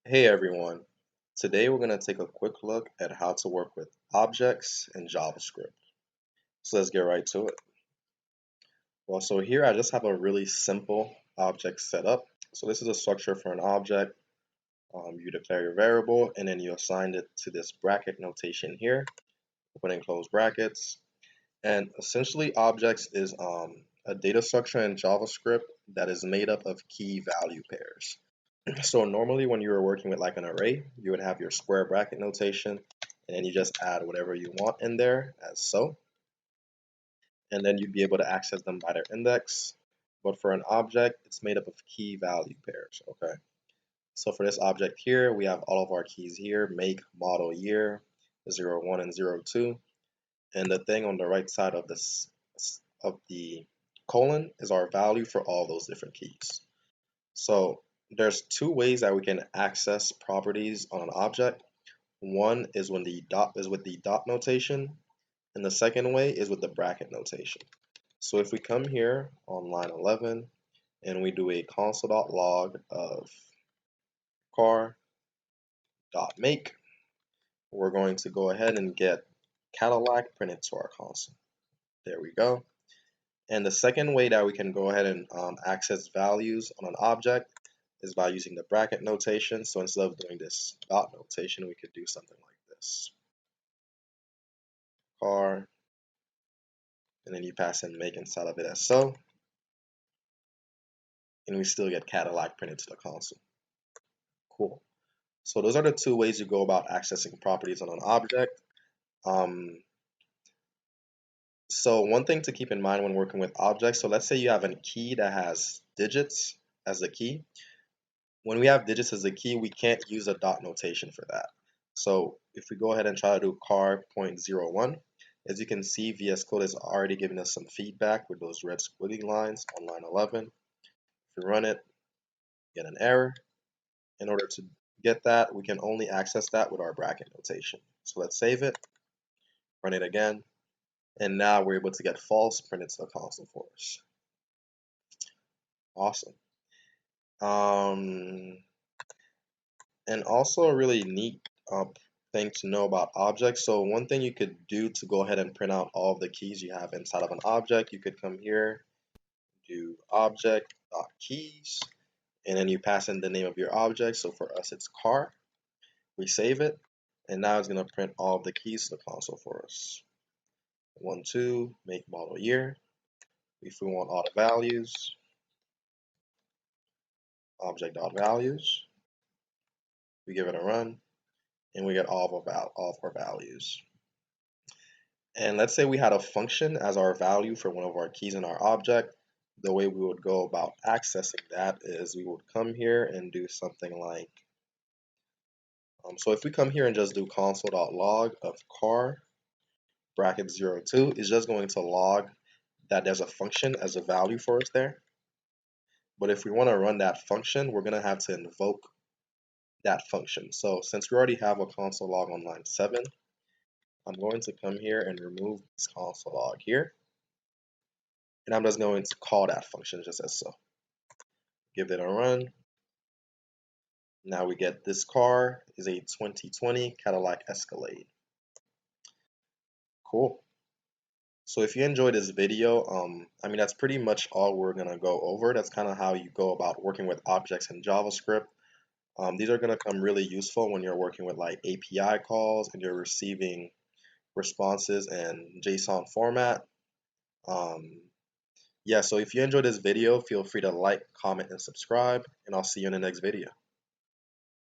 Hey everyone, today we're going to take a quick look at how to work with objects in JavaScript. So let's get right to it. Well, so here I just have a really simple object set up. So this is a structure for an object. You declare your variable and then you assign it to this bracket notation here, open and close brackets. And essentially objects is a data structure in JavaScript that is made up of key value pairs. So normally when you were working with like an array, you would have your square bracket notation, and then you just add whatever you want in there as so, and then you'd be able to access them by their index. But for an object, it's made up of key value pairs, okay? So for this object here, we have all of our keys here, make, model, year, 0, 1, and 0, 2. And the thing on the right side of this of the colon is our value for all those different keys. So there's two ways that we can access properties on an object. One is when the dot is with the dot notation, and the second way is with the bracket notation. So if we come here on line 11 and we do a console.log of car.make, we're going to go ahead and get Cadillac printed to our console. There we go. And the second way that we can go ahead and access values on an object is by using the bracket notation. So instead of doing this dot notation, we could do something like this. Car, and then you pass in make inside of it as so, and we still get Cadillac printed to the console. Cool. So those are the two ways you go about accessing properties on an object. So one thing to keep in mind when working with objects, so let's say you have a key that has digits as the key. When we have digits as the key, we can't use a dot notation for that. So if we go ahead and try to do car.01, as you can see, VS Code is already giving us some feedback with those red squiggly lines on line 11. If we run it, get an error. In order to get that, we can only access that with our bracket notation. So let's save it, run it again, and now we're able to get false printed to the console for us. Awesome. And also a really neat thing to know about objects. So one thing you could do to go ahead and print out all of the keys you have inside of an object, you could come here, do object.keys, and then you pass in the name of your object. So for us, it's car. We save it, and now it's going to print all of the keys to the console for us. 1, 2, make, model, year. If we want all the values, object.values, we give it a run, and we get all of our values. And let's say we had a function as our value for one of our keys in our object. The way we would go about accessing that is we would come here and do something like, so if we come here and just do console.log of car bracket 02, it's just going to log that there's a function as a value for us there. But if we want to run that function, we're going to have to invoke that function. So since we already have a console log on line 7, I'm going to come here and remove this console log here. And I'm just going to call that function just as so. Give it a run. Now we get this car is a 2020 Cadillac Escalade. Cool. So if you enjoyed this video, that's pretty much all we're going to go over. That's kind of how you go about working with objects in JavaScript. These are going to come really useful when you're working with like API calls and you're receiving responses in JSON format. Yeah, so if you enjoyed this video, feel free to like, comment, and subscribe, and I'll see you in the next video.